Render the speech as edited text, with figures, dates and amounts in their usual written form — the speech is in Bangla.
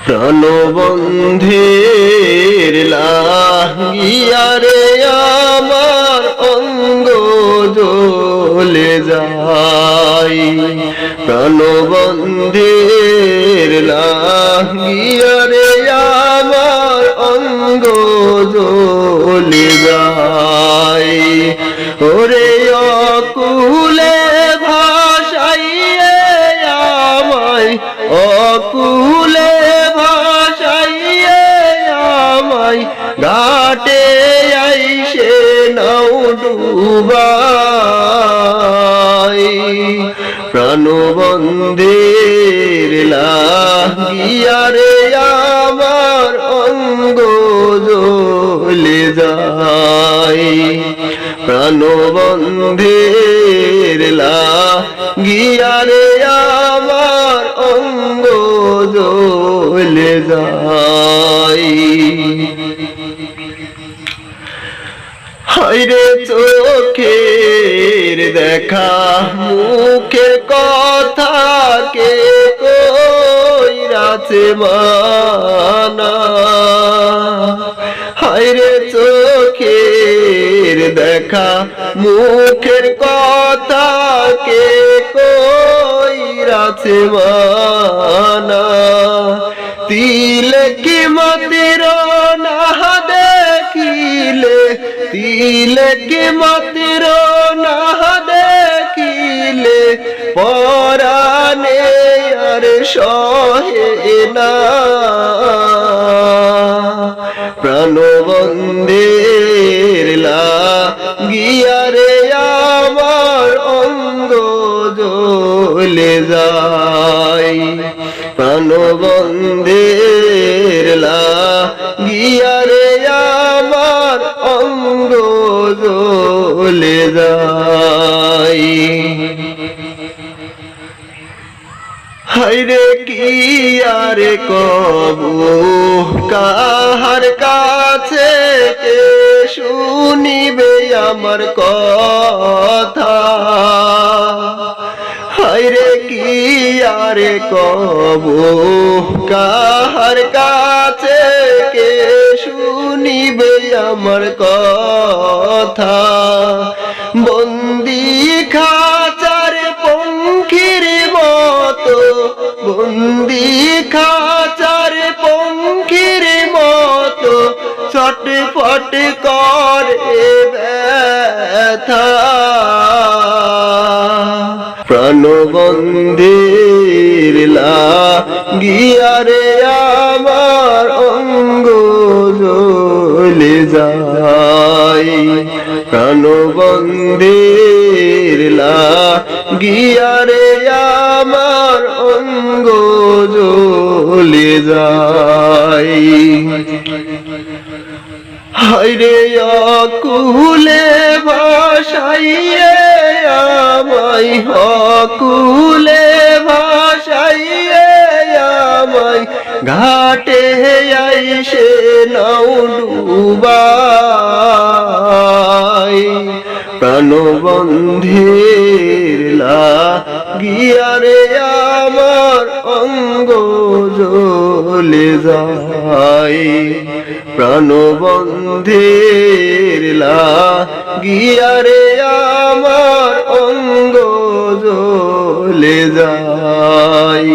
প্রাণবন্ধের লাগিয়া রে আমার অঙ্গ জ্বলে যায়, প্রাণবন্ধের লাগিয়া রে আমার অঙ্গ জ্বলে যায়। ওরে অকুলে ভাষাইয়ে আমায়, অকুলে ভাষাইয়ে আমায় ঘাটে আইসে নাও ডুবাই, প্রাণবন্ধের লাগিয়া রে আমার অঙ্গ জ্বলে যায়, প্রাণবন্ধের লাগিয়া রে আমার অঙ্গ জ্বলে যায়। হায়রে চোখের দেখা মুখের কথা কে কইরাছে মানা, হায়রে চোখের দেখা মুখের কথা কে কইরাছে মানা, তিলক মতির না দেখিলে, তিলক মতির না দেখিলে পরাণে আর সহে না, প্রাণবন্ধের লাগিয়া রে আমার অঙ্গ জ্বলে যায়, প্রাণবন্ধের লাগিয়া রে আমার অঙ্গ জ্বলে যায়। হায়রে কি আর কবু কাহার কাছে কে শুনিবে আমার কথা, হায়রে কি আর কবু কাহার কাছে কে শুনিবে আমার কথা, বন্দি খাঁচার পঙ্খির মতো, বন্দি খাঁচার পঙ্খির মতো ছটফট করে ব্যথা, প্রাণবন্ধের লাগিয়া রে আমার অঙ্গ জ্বলে যায়, প্রাণবন্ধের লাগিয়া রে আমার অঙ্গ জ্বলে যায়। হায়রে অকুলে ভাষাইয়ে আমায়, অকুলে ভাষাইয়ে আমায় ঘাটে আইসে নাও ডুবাই, প্রাণবন্ধের লাগিয়া রে আমার অঙ্গ জ্বলে যায়, প্রাণবন্ধের লাগিয়া রে আমার অঙ্গ জ্বলে যায়।